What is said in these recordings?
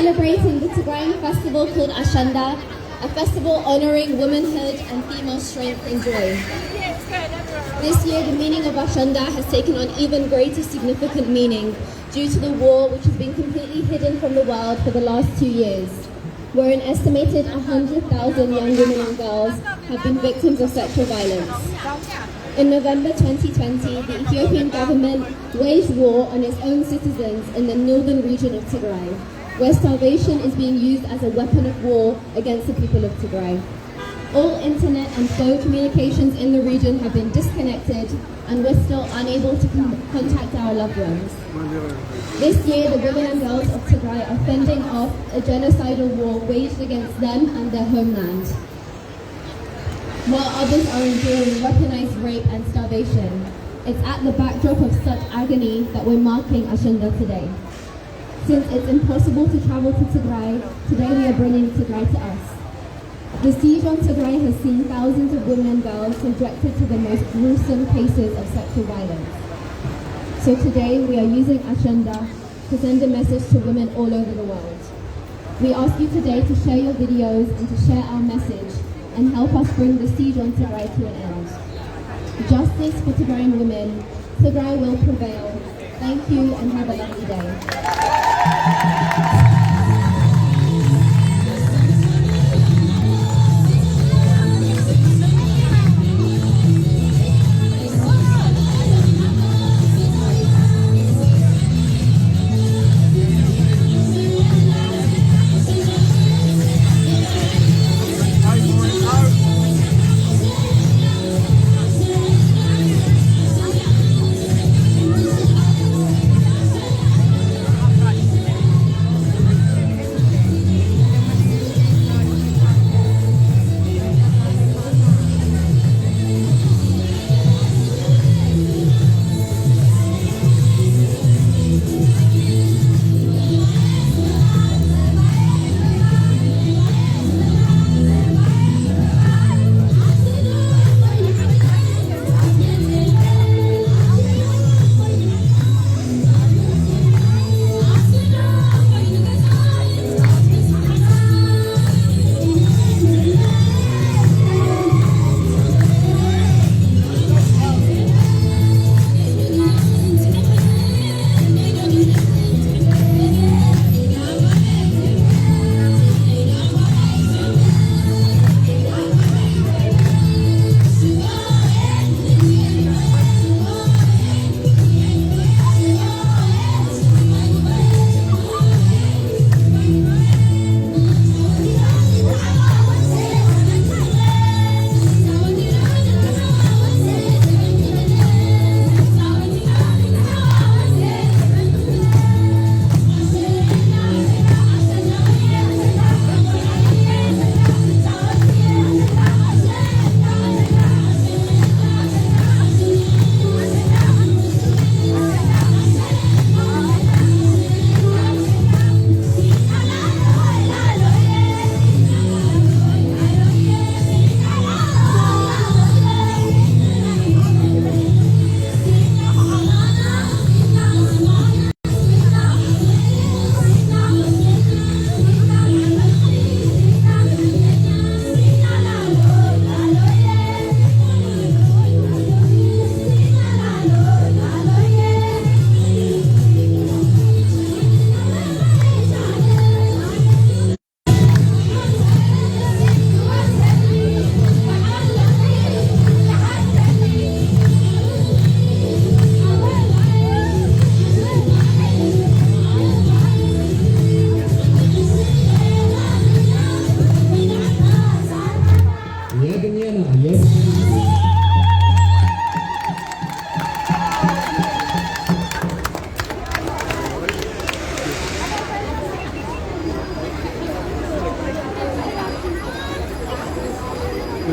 celebrating the Tigrayan festival called Ashenda, a festival honoring womanhood and female strength and joy. This year, the meaning of Ashenda has taken on even greater significant meaning due to the war which has been completely hidden from the world for the last 2 years, where an estimated 100,000 young women and girls have been victims of sexual violence. In November 2020, the Ethiopian government waged war on its own citizens in the northern region of Tigray, where starvation is being used as a weapon of war against the people of Tigray. All internet and phone communications in the region have been disconnected, and we're still unable to contact our loved ones. This year, the women and girls of Tigray are fending off a genocidal war waged against them and their homeland, while others are enduring weaponized rape and starvation. It's at the backdrop of such agony that we're marking Ashenda today. Since it's impossible to travel to Tigray, today we are bringing Tigray to us. The siege on Tigray has seen thousands of women and girls subjected to the most gruesome cases of sexual violence. So today we are using Ashenda to send a message to women all over the world. We ask you today to share your videos and to share our message and help us bring the siege on Tigray to an end. Justice for Tigrayan women. Tigray will prevail. Thank you and have a lovely day.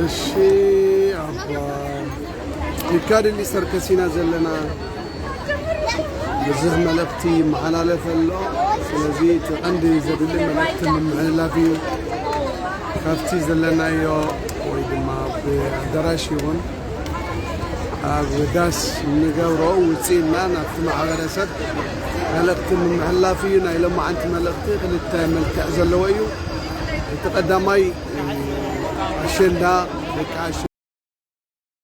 الشيء يكاد اللي سركسينا زلنا بزه ملكتي محلالة فلو سلزيت عندي زدل ملكت من علافي خافتي زلنا يو ويدما بدراشيون ዳስ ንገብሮ ውፅኢና ናብቲ ማሕበረሰብ መልእኽቲ ንምሕላፍ እዩ ናይ ሎማዓንቲ መልእኽቲ ክልተ መልክዕ ዘለዎ እዩ እቲ ቀዳማይ ኣሸንዳ ደቂ